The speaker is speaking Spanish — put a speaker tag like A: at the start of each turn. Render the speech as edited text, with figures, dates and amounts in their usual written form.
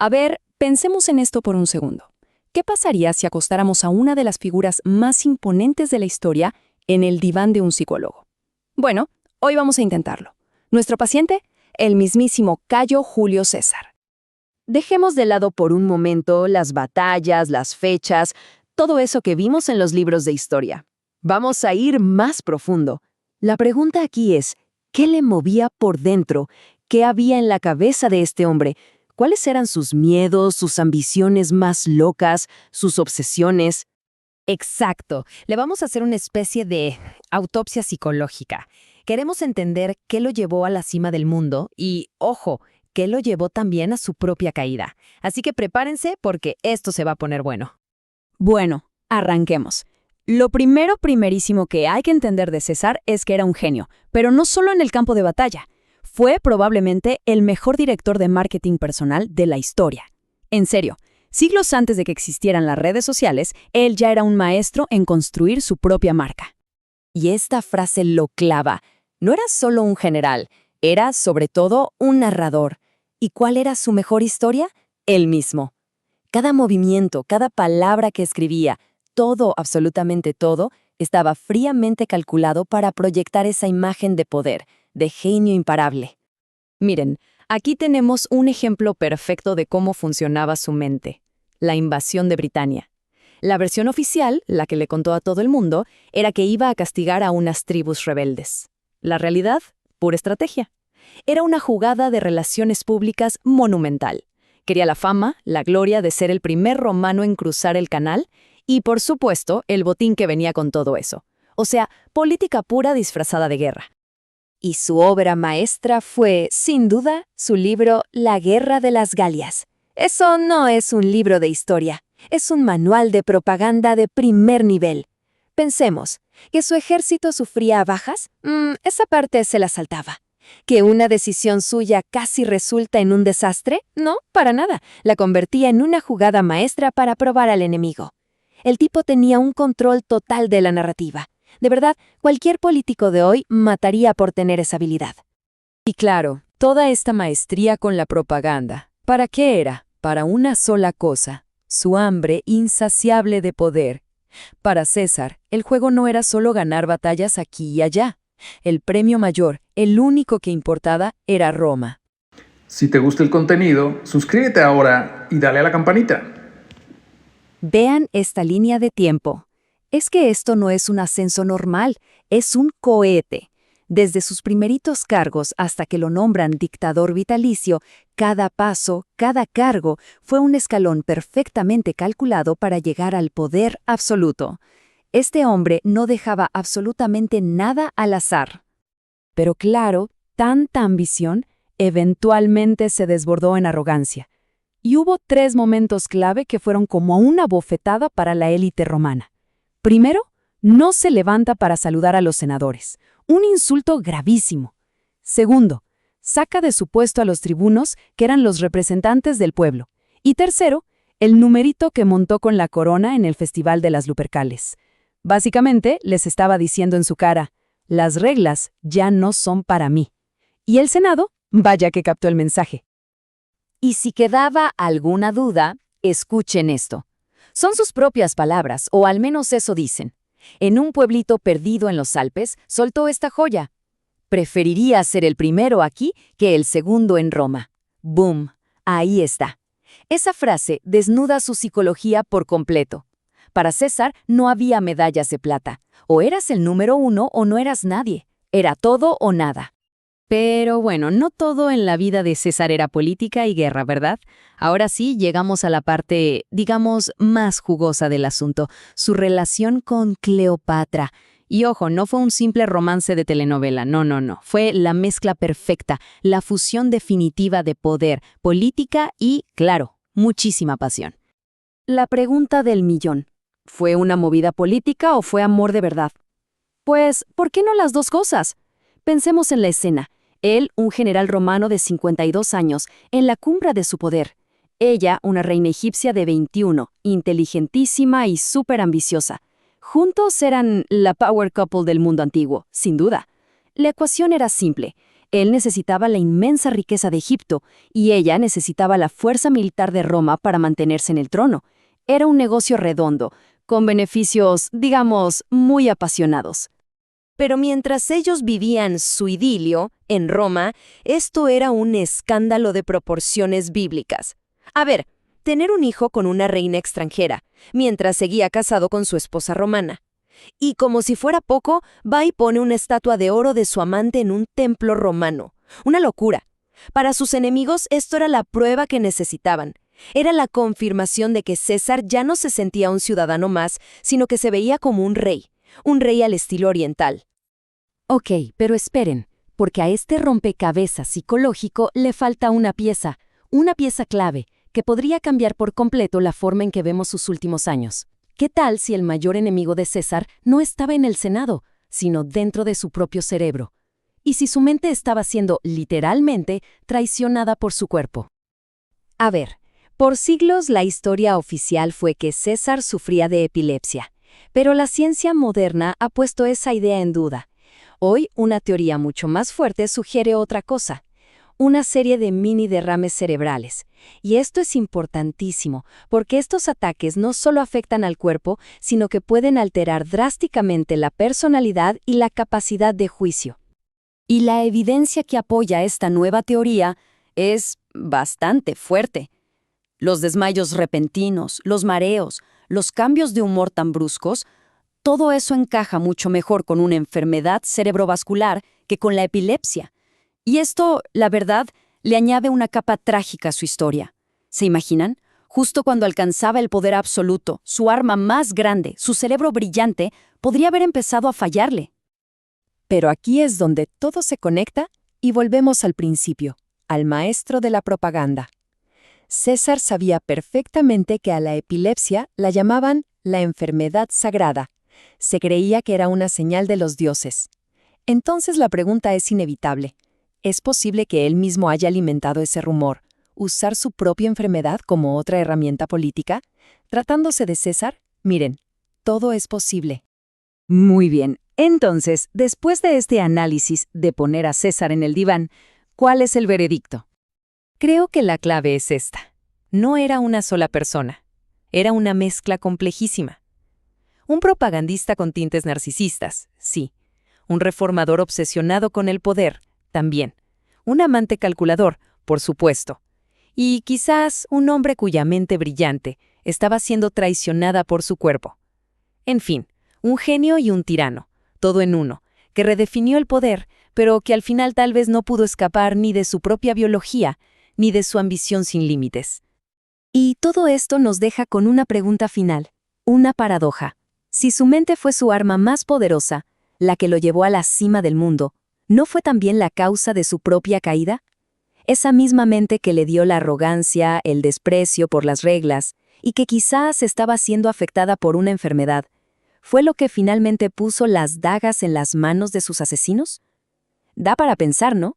A: A ver, pensemos en esto por un segundo. ¿Qué pasaría si acostáramos a una de las figuras más imponentes de la historia en el diván de un psicólogo? Bueno, hoy vamos a intentarlo. Nuestro paciente, el mismísimo Cayo Julio César. Dejemos de lado por un momento las batallas, las fechas, todo eso que vimos en los libros de historia. Vamos a ir más profundo. La pregunta aquí es, ¿qué le movía por dentro? ¿Qué había en la cabeza de este hombre? ¿Cuáles eran sus miedos, sus ambiciones más locas, sus obsesiones?
B: Exacto. Le vamos a hacer una especie de autopsia psicológica. Queremos entender qué lo llevó a la cima del mundo y, ojo, qué lo llevó también a su propia caída. Así que prepárense porque esto se va a poner bueno.
A: Bueno, arranquemos. Lo primerísimo que hay que entender de César es que era un genio, pero no solo en el campo de batalla. Fue probablemente el mejor director de marketing personal de la historia. En serio, siglos antes de que existieran las redes sociales, él ya era un maestro en construir su propia marca. Y esta frase lo clava. No era solo un general, era sobre todo un narrador. ¿Y cuál era su mejor historia? Él mismo. Cada movimiento, cada palabra que escribía, todo, absolutamente todo, estaba fríamente calculado para proyectar esa imagen de poder, de genio imparable. Miren, aquí tenemos un ejemplo perfecto de cómo funcionaba su mente. La invasión de Britania. La versión oficial, la que le contó a todo el mundo, era que iba a castigar a unas tribus rebeldes. La realidad, pura estrategia. Era una jugada de relaciones públicas monumental. Quería la fama, la gloria de ser el primer romano en cruzar el canal y, por supuesto, el botín que venía con todo eso. O sea, política pura disfrazada de guerra. Y su obra maestra fue, sin duda, su libro La Guerra de las Galias. Eso no es un libro de historia, es un manual de propaganda de primer nivel. Pensemos, ¿que su ejército sufría bajas? Esa parte se la saltaba. ¿Que una decisión suya casi resulta en un desastre? No, para nada. La convertía en una jugada maestra para probar al enemigo. El tipo tenía un control total de la narrativa. De verdad, cualquier político de hoy mataría por tener esa habilidad. Y claro, toda esta maestría con la propaganda, ¿para qué era? Para una sola cosa, su hambre insaciable de poder. Para César, el juego no era solo ganar batallas aquí y allá. El premio mayor, el único que importaba, era Roma.
C: Si te gusta el contenido, suscríbete ahora y dale a la campanita.
A: Vean esta línea de tiempo. Es que esto no es un ascenso normal, es un cohete. Desde sus primeritos cargos hasta que lo nombran dictador vitalicio, cada paso, cada cargo fue un escalón perfectamente calculado para llegar al poder absoluto. Este hombre no dejaba absolutamente nada al azar. Pero claro, tanta ambición eventualmente se desbordó en arrogancia. Y hubo 3 momentos clave que fueron como una bofetada para la élite romana. Primero, no se levanta para saludar a los senadores. Un insulto gravísimo. Segundo, saca de su puesto a los tribunos, que eran los representantes del pueblo. Y tercero, el numerito que montó con la corona en el Festival de las Lupercales. Básicamente, les estaba diciendo en su cara, las reglas ya no son para mí. Y el Senado, vaya que captó el mensaje. Y si quedaba alguna duda, escuchen esto. Son sus propias palabras, o al menos eso dicen. En un pueblito perdido en los Alpes, soltó esta joya. Preferiría ser el primero aquí que el segundo en Roma. ¡Boom! Ahí está. Esa frase desnuda su psicología por completo. Para César no había medallas de plata. O eras el número 1 o no eras nadie. Era todo o nada. Pero bueno, no todo en la vida de César era política y guerra, ¿verdad? Ahora sí, llegamos a la parte, digamos, más jugosa del asunto, su relación con Cleopatra. Y ojo, no fue un simple romance de telenovela, no. Fue la mezcla perfecta, la fusión definitiva de poder, política y, claro, muchísima pasión. La pregunta del millón. ¿Fue una movida política o fue amor de verdad? Pues, ¿por qué no las dos cosas? Pensemos en la escena. Él, un general romano de 52 años, en la cumbre de su poder. Ella, una reina egipcia de 21, inteligentísima y súper ambiciosa. Juntos eran la power couple del mundo antiguo, sin duda. La ecuación era simple. Él necesitaba la inmensa riqueza de Egipto, y ella necesitaba la fuerza militar de Roma para mantenerse en el trono. Era un negocio redondo, con beneficios, digamos, muy apasionados.
B: Pero mientras ellos vivían su idilio, en Roma, esto era un escándalo de proporciones bíblicas. A ver, tener un hijo con una reina extranjera, mientras seguía casado con su esposa romana. Y como si fuera poco, va y pone una estatua de oro de su amante en un templo romano. Una locura. Para sus enemigos esto era la prueba que necesitaban. Era la confirmación de que César ya no se sentía un ciudadano más, sino que se veía como un rey al estilo oriental.
A: Ok, pero esperen, porque a este rompecabezas psicológico le falta una pieza clave, que podría cambiar por completo la forma en que vemos sus últimos años. ¿Qué tal si el mayor enemigo de César no estaba en el Senado, sino dentro de su propio cerebro? ¿Y si su mente estaba siendo, literalmente, traicionada por su cuerpo? A ver, por siglos la historia oficial fue que César sufría de epilepsia, pero la ciencia moderna ha puesto esa idea en duda. Hoy, una teoría mucho más fuerte sugiere otra cosa: una serie de mini derrames cerebrales. Y esto es importantísimo, porque estos ataques no solo afectan al cuerpo, sino que pueden alterar drásticamente la personalidad y la capacidad de juicio. Y la evidencia que apoya esta nueva teoría es bastante fuerte. Los desmayos repentinos, los mareos, los cambios de humor tan bruscos, todo eso encaja mucho mejor con una enfermedad cerebrovascular que con la epilepsia. Y esto, la verdad, le añade una capa trágica a su historia. ¿Se imaginan? Justo cuando alcanzaba el poder absoluto, su arma más grande, su cerebro brillante, podría haber empezado a fallarle. Pero aquí es donde todo se conecta y volvemos al principio, al maestro de la propaganda. César sabía perfectamente que a la epilepsia la llamaban la enfermedad sagrada. Se creía que era una señal de los dioses. Entonces la pregunta es inevitable. ¿Es posible que él mismo haya alimentado ese rumor, usar su propia enfermedad como otra herramienta política? Tratándose de César, miren, todo es posible. Muy bien, entonces, después de este análisis de poner a César en el diván, ¿cuál es el veredicto? Creo que la clave es esta. No era una sola persona. Era una mezcla complejísima. Un propagandista con tintes narcisistas, sí. Un reformador obsesionado con el poder, también. Un amante calculador, por supuesto. Y quizás un hombre cuya mente brillante estaba siendo traicionada por su cuerpo. En fin, un genio y un tirano, todo en uno, que redefinió el poder, pero que al final tal vez no pudo escapar ni de su propia biología, ni de su ambición sin límites. Y todo esto nos deja con una pregunta final, una paradoja. Si su mente fue su arma más poderosa, la que lo llevó a la cima del mundo, ¿no fue también la causa de su propia caída? Esa misma mente que le dio la arrogancia, el desprecio por las reglas, y que quizás estaba siendo afectada por una enfermedad, ¿fue lo que finalmente puso las dagas en las manos de sus asesinos? Da para pensar, ¿no?